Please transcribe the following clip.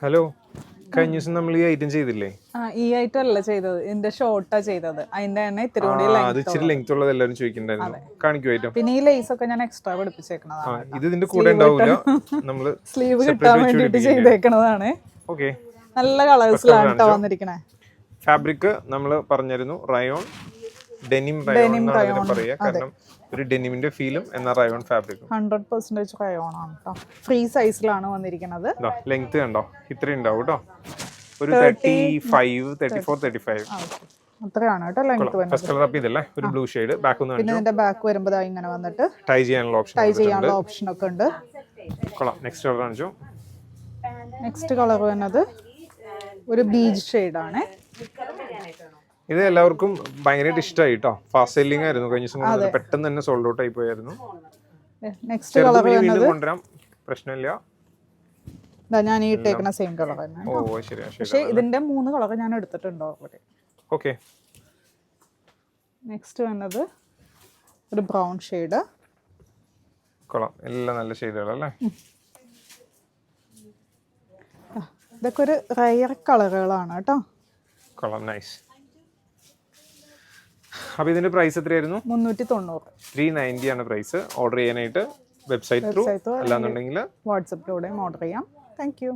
Hello, കഴിഞ്ഞ ദിവസം നമ്മൾ ഈ ഐറ്റം ചെയ്തില്ലേ? ഈ ഐറ്റം അല്ല ചെയ്തത്, ഇതിന്റെ ഷോർട്ടാ ചെയ്തത്. അതിന്റെ തന്നെ ഇത്തിരി കൂടി അത് ഇച്ചിരി ലെങ്ത് ഉള്ളത് എല്ലാവരും ചോദിക്കണ്ടായിരുന്നു. കാണിക്കൂ ഐറ്റം. പിന്നെ ഈ ലേസ് ഒക്കെ ഞാൻ എക്സ്ട്രാ പിടിപ്പിച്ചേക്കണതാണ്. ഇത് ഇതിന്റെ കൂടെ ഉണ്ടാവില്ല, നമ്മള് സ്ലീവ് കിട്ടാൻ വേണ്ടിട്ട് ചെയ്തേക്കണതാണ്. ഓക്കെ, നല്ല കളേഴ്സിലാണ് കേട്ടോ വന്നിരിക്കണേ. ഫാബ്രിക് നമ്മൾ പറഞ്ഞിരുന്നു റയോൺ, ഡെനിം റയോൺ എന്നാണ് പറയാ. കാരണം ഒരു ഡെനിമിന്റെ ഫീലും എന്ന റയോൺ ഫാബ്രിക് 100% റയോൺ ആണ് കേട്ടോ. ഫ്രീ സൈസിലാണ് വന്നിരിക്കുന്നത്. ലെങ്ത് കണ്ടോ, ഇത്രയും ഉണ്ടാവും കേട്ടോ. ഒരു 35, 34, 35 അത്രയാണ് കേട്ടോ ലെങ്ത് വരുന്നത്. ഫസ്റ്റ് കളർ അപ്പ് ഇതല്ലേ, ഒരു ബ്ലൂ ഷെയ്ഡ്. ബാക്ക് ഒന്ന് പിന്നെ ഇതിന്റെ ബാക്ക് വരുമ്പോൾ ഇങ്ങനെ വന്നിട്ട് ടൈ ചെയ്യാനുള്ള ഓപ്ഷൻ ഒക്കെ ഉണ്ട്. കൊള്ളാം. നെക്സ്റ്റ് കളർ കാണിച്ചു. നെക്സ്റ്റ് കളർ വരുന്നത് ഒരു ബീച്ച് ഷെയ്ഡ് ആണ്. ഇത് എല്ലാവർക്കും ഭയങ്കരമായിട്ട് ഇഷ്ടമായി കേട്ടോ. ഫാസ്റ്റ് സെല്ലിംഗ് ആയിരുന്നു കഴിഞ്ഞ ദിവസം, പെട്ടെന്ന് തന്നെ സോൾഡ് ഔട്ട് ആയി പോയായിരുന്നു. നെക്സ്റ്റ് കളർ വരുന്നത് കൊണ്ടുവരാം, പ്രശ്നമില്ല. ഞാൻ ഈ ഇട്ടേക്കുന്ന സെയിം കളർ തന്നെ. ഓ ശരി. പക്ഷേ ഇതിന്റെ 3 കളർ ഞാൻ എടുത്തിട്ടുണ്ടോ അവിടെ. ഓക്കെ. നെക്സ്റ്റ് വരുന്നത് ഒരു ബ്രൗൺ ഷെയ്ഡ്. കൊള്ളാം, എല്ലാം നല്ല ഷെയ്ഡുകളല്ലേ. ഇതൊക്കെ ഒരു റയർ കളറുകളാണ് കേട്ടോ. കൊള്ളാം, നൈസ്. അപ്പോൾ ഇതിന്റെ പ്രൈസ് എത്രയായിരുന്നു? 390. 390 ആണ് പ്രൈസ്. ഓർഡർ ചെയ്യാനായിട്ട് വെബ്സൈറ്റ് ത്രൂ അല്ലാന്നുണ്ടെങ്കിൽ വാട്സപ്പിലൂടെയും ഓർഡർ ചെയ്യാം. Thank you.